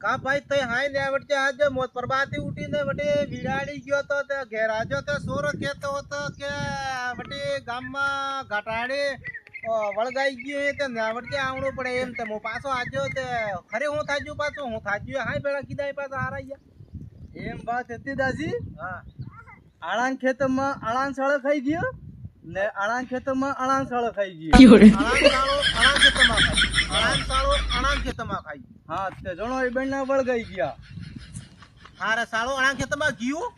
કા ભાઈ તઈ હાઈ ને વટે આજ મોત પરબાતી ઉઠીને વટે વિડાડી ગયો તો તે ઘેર આજો તો સોરો કેતો હતો કે વટે ગામમાં ઘટાડે વળગાઈ ગયો તે વટે આવણો પડે એમ તે મો પાછો આજો તે ખરે હું થાજ્યું પાછો હું થાજ્યું હાઈ બેડા કીધા પાછો હારાયા એમ વાત હતી દાસી હા આળાન ખેતરમાં આળાન સાળો ખાઈ ગયો ને આળાન ખેતરમાં આળાન સાળો ખાઈ ગયો અણાન ખેતમાં ખાઈ અણાન સાળો અણાન ખેતમાં ખાઈ હા તે જણો એ બેન ના વળગાઈ ગયા હારે સાળો અણાન ખેતમાં ગયું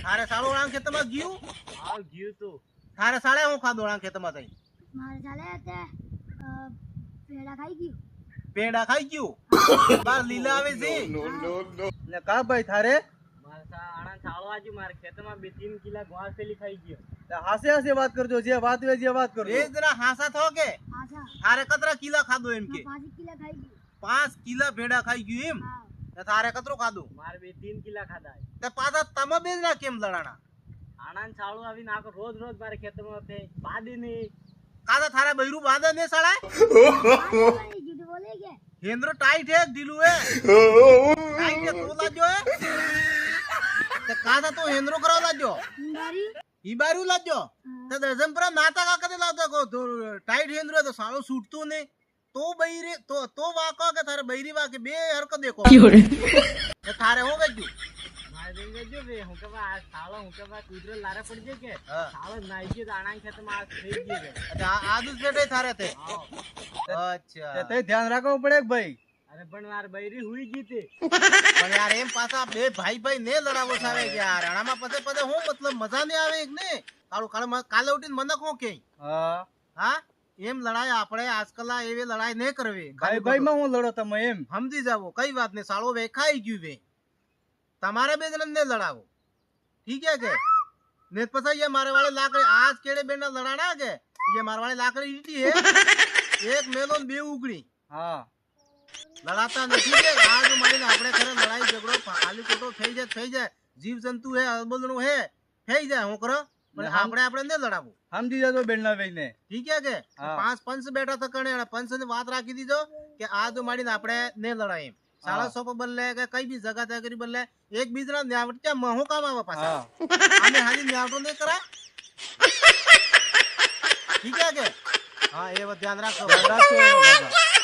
હારે સાળો અણાન ખેતમાં ગયું હા ગયું તો હારે સાળે હું ખાધું અણાન ખેતમાં થઈ મારે ચાલે તે પેડા ખાઈ ગયું પેડા ખાઈ ગયું બાર લીલા આવે છે ને કા ભાઈ થારે આણા ચાળો આજુ મારે ખેતરમાં 2-3 કિલા ઘાસ પેલી ખાઈ ગયો તે હાસે હાસે વાત કરજો જે વાત વે જે વાત કરજો એ જરા હાસા થો કે આછા હારે કતરા કિલા ખાધું એમ કે 5 કિલા ખાઈ ગયું 5 કિલા ભેડા ખાઈ ગયું એમ હા ને તારે કતરું ખાધું મારે 2-3 કિલા ખાધા તે પાછા તમે બે ના કેમ લડાણા આણા ચાળો આવીને આખો રોજ મારે ખેતરમાં તે બાદી નહીં કાદા થારે બૈરું બાંધે ને સળાય જૂઠ બોલે કે હેન્દ્રો ટાઈટ હે ઢીલું હે ટાઈટ હે તો લાજો હે તે કાદા તો હેન્દ્રો કરાવ લાજો મારી ઈ બારું લાજો તે દર્જન પર નાતા કા કદે લાવતા કો ટાઈટ હેન્દ્રો તો સાળો છૂટતું ને તો બૈરી તો વાકો કે થારે બૈરી વાકે બે હરકત દેખો તે થારે હું ગયું મારે દેંગે જો બે હું કે આ ચાળો હું કે કુદરત લારે પડી જાય કે હા. ચાળો નાઈ ગયો તો આણા ખેતરમાં આ થઈ ગયો કે અચ્છા આ દૂધ પેટે થારે તે હા. અચ્છા તે ધ્યાન રાખવું પડે કે ભાઈ અરે પણ મારે બૈરી હુઈ ગઈ તે પણ યાર એમ પાછા બે ભાઈ ને લડાવો સાવે કે યાર રણામાં પદે હું મતલબ મજા નહીં આવે કે ને કાલે ઉઠીને મને કહો કે હા હા એમ લડાઈ આપણે આજકાલ એવી લડાઈ નહીં કરવી ભાઈ ભાઈ માં હું લડો તમે એમ સમજી જાવો કઈ વાત નહીં સાળો વેખાઈ ગયું વે તમારે બે જણ ને લડાવો ઠીક હે કે ને પછી ये मारे वाले लाकड़ी आज केड़े बेना लड़ाना के ये मारे वाले लाकड़ी ईटी है एक मेलो ने बे उगड़ी હા લડાતા નથી કે આજ મારીને આપણે ખરે લડાઈ ઝઘડો ખાલી ખોટો થઈ જાય જીવ જંતુ હે અબોલણું હે થઈ જાય હું કરો પણ આપણે ને લડાવું સમજી જજો બેન ના ભાઈ ને ઠીક હે કે હા. 5 પંચ બેઠા થકણે અને પંચ ની વાત રાખી દીધો કે આજ મારીને આપણે ને લડાય એમ સાળા સોપ બદલે કે કઈ બી જગા તગરી બદલે એક બીજના ન્યાવટ કે મહો કામ આવે પાછા હા આને હાજી ન્યાવટો નહીં કરાય ઠીક હે કે હા એ વાત ધ્યાન રાખો રાખજો